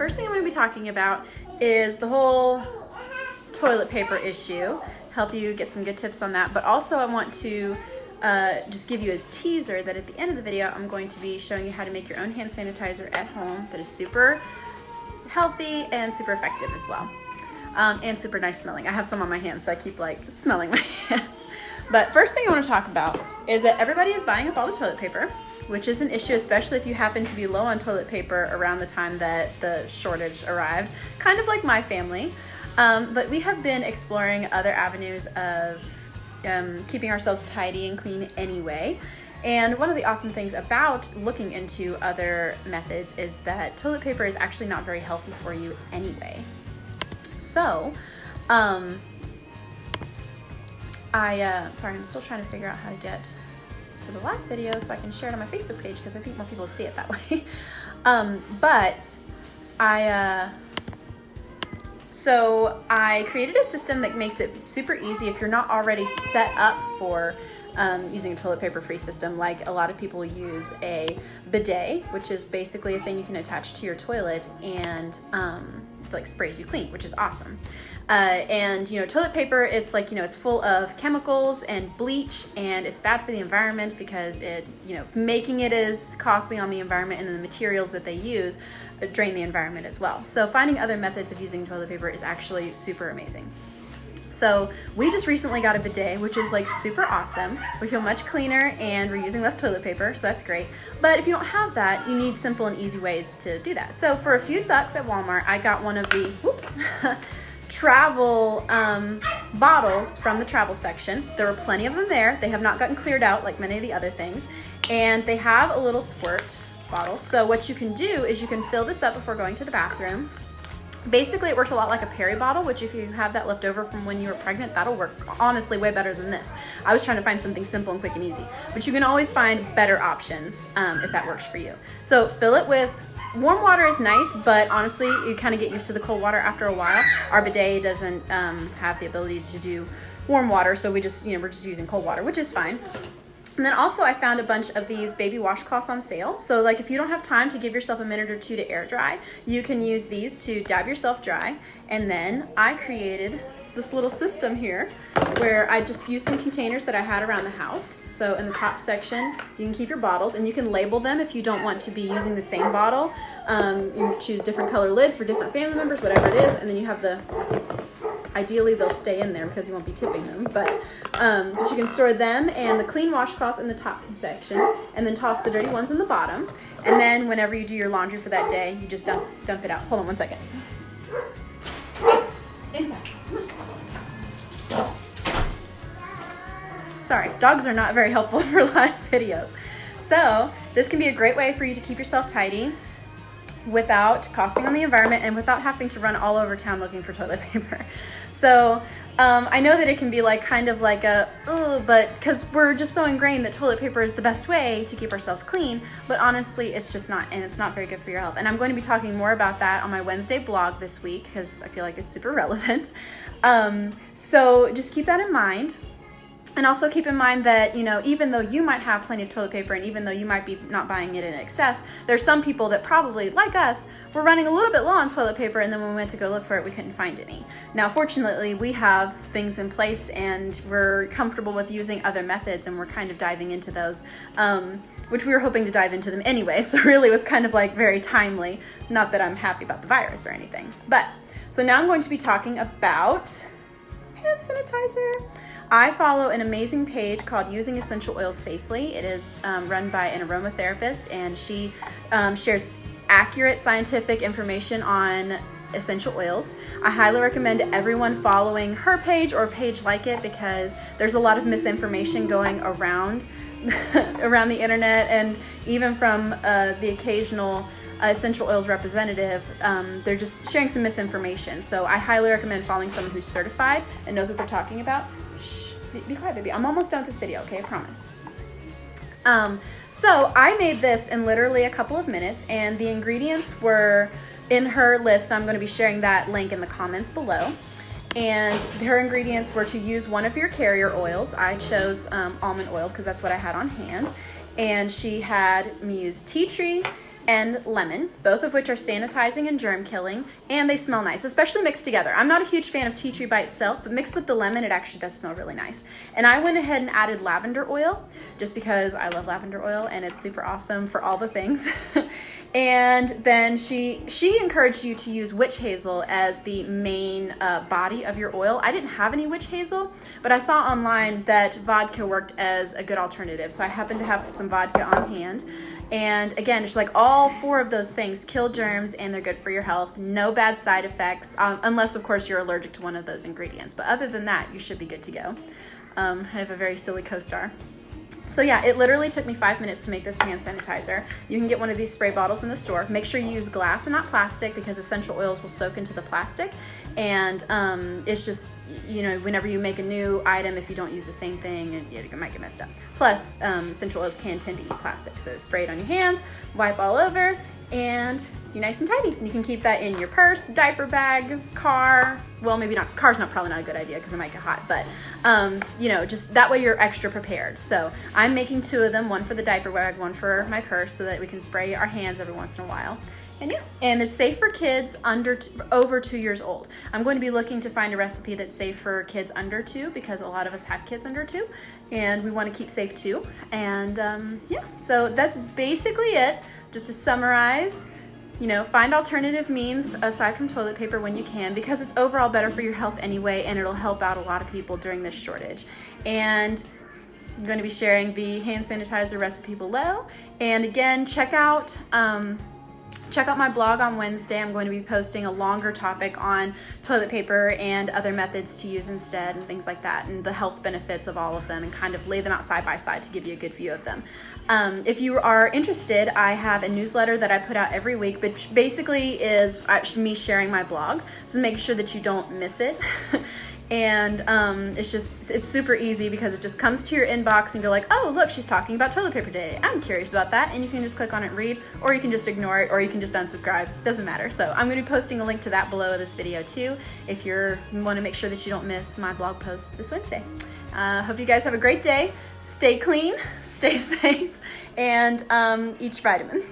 first thing I'm going to be talking about is the whole toilet paper issue, help you get some good tips on that, but also I want to just give you a teaser that at the end of the video I'm going to be showing you how to make your own hand sanitizer at home that is super healthy and super effective as well, and super nice smelling. I have some on my hands, so I keep like smelling my hands. But first thing I want to talk about is that everybody is buying up all the toilet paper, which is an issue, especially if you happen to be low on toilet paper around the time that the shortage arrived, kind of like my family. But we have been exploring other avenues of keeping ourselves tidy and clean anyway. And one of the awesome things about looking into other methods is that toilet paper is actually not very healthy for you anyway. So, sorry, I'm still trying to figure out how to get to the live video so I can share it on my Facebook page because I think more people would see it that way. So I created a system that makes it super easy if you're not already set up for using a toilet paper free system. Like a lot of people use a bidet, which is basically a thing you can attach to your toilet and like sprays you clean, which is awesome. And toilet paper, it's like, it's full of chemicals and bleach, and it's bad for the environment because it, making it is costly on the environment, and then the materials that they use drain the environment as well. So finding other methods of using toilet paper is actually super amazing. So we just recently got a bidet, which is like super awesome. We feel much cleaner and we're using less toilet paper, so that's great. But if you don't have that, you need simple and easy ways to do that. So for a few bucks at Walmart, I got one of the, travel bottles from the travel section. There were plenty of them there. They have not gotten cleared out like many of the other things. And they have a little squirt bottle. So what you can do is you can fill this up before going to the bathroom. Basically, it works a lot like a Perry bottle, which if you have that left over from when you were pregnant, that'll work honestly way better than this. I was trying to find something simple and quick and easy, but you can always find better options if that works for you. So fill it with warm water is nice, but honestly, you kind of get used to the cold water after a while. Our bidet doesn't have the ability to do warm water, so we're just using cold water, which is fine. And then also I found a bunch of these baby washcloths on sale. So like if you don't have time to give yourself a minute or two to air dry, you can use these to dab yourself dry. And then I created this little system here where I just used some containers that I had around the house. So in the top section, you can keep your bottles and you can label them if you don't want to be using the same bottle. You choose different color lids for different family members, whatever it is. And then you have ideally they'll stay in there because you won't be tipping them, but you can store them and the clean washcloths in the top section, and then toss the dirty ones in the bottom. And then whenever you do your laundry for that day, you just dump it out. Hold on one second. Inside. Sorry, dogs are not very helpful for live videos. So this can be a great way for you to keep yourself tidy without costing on the environment and without having to run all over town looking for toilet paper. So I know that it can be like kind of like but because we're just so ingrained that toilet paper is the best way to keep ourselves clean, but honestly it's just not, and it's not very good for your health. And I'm going to be talking more about that on my Wednesday blog this week because I feel like it's super relevant. So just keep that in mind. And also keep in mind that, even though you might have plenty of toilet paper and even though you might be not buying it in excess, there's some people that probably, like us, were running a little bit low on toilet paper, and then when we went to go look for it, we couldn't find any. Now, fortunately, we have things in place and we're comfortable with using other methods, and we're kind of diving into those, which we were hoping to dive into them anyway, so really it was kind of like very timely. Not that I'm happy about the virus or anything. But, so now I'm going to be talking about hand sanitizer. I follow an amazing page called Using Essential Oils Safely. It is run by an aromatherapist, and she shares accurate scientific information on essential oils. I highly recommend everyone following her page or a page like it because there's a lot of misinformation going around the internet, and even from the occasional essential oils representative, they're just sharing some misinformation. So I highly recommend following someone who's certified and knows what they're talking about. Shh, be quiet, baby. I'm almost done with this video, okay? I promise. So I made this in literally a couple of minutes, and the ingredients were in her list. I'm going to be sharing that link in the comments below. And her ingredients were to use one of your carrier oils. I chose almond oil because that's what I had on hand. And she had me use tea tree and lemon, both of which are sanitizing and germ killing, and they smell nice, especially mixed together. I'm not a huge fan of tea tree by itself, but mixed with the lemon, it actually does smell really nice. And I went ahead and added lavender oil, just because I love lavender oil and it's super awesome for all the things. And then she encouraged you to use witch hazel as the main body of your oil. I didn't have any witch hazel, but I saw online that vodka worked as a good alternative. So I happened to have some vodka on hand. And again, it's like all 4 of those things kill germs and they're good for your health. No bad side effects, unless of course you're allergic to one of those ingredients. But other than that, you should be good to go. I have a very silly co-star. So yeah, it literally took me 5 minutes to make this hand sanitizer. You can get one of these spray bottles in the store. Make sure you use glass and not plastic because essential oils will soak into the plastic. And it's just, you know, whenever you make a new item, if you don't use the same thing, it might get messed up. Plus, essential oils can tend to eat plastic. So spray it on your hands, wipe all over, and you're nice and tidy. You can keep that in your purse, diaper bag, car. Well, maybe not. Car's probably not a good idea because it might get hot. But, you know, just that way you're extra prepared. So I'm making 2 of them, one for the diaper bag, one for my purse, so that we can spray our hands every once in a while. And yeah, and it's safe for kids over 2 years old. I'm going to be looking to find a recipe that's safe for kids under 2 because a lot of us have kids under 2 and we want to keep safe too. And yeah, so that's basically it. Just to summarize, you know, find alternative means aside from toilet paper when you can because it's overall better for your health anyway and it'll help out a lot of people during this shortage. And I'm going to be sharing the hand sanitizer recipe below. And again, check out my blog on Wednesday. I'm going to be posting a longer topic on toilet paper and other methods to use instead and things like that and the health benefits of all of them and kind of lay them out side by side to give you a good view of them. If you are interested, I have a newsletter that I put out every week, which basically is me sharing my blog. So make sure that you don't miss it. And it's super easy because it just comes to your inbox and you're like, oh, look, she's talking about toilet paper today. I'm curious about that. And you can just click on it and read, or you can just ignore it, or you can just unsubscribe. Doesn't matter. So I'm going to be posting a link to that below this video too, if you want to make sure that you don't miss my blog post this Wednesday. Hope you guys have a great day. Stay clean, stay safe, and eat your vitamins.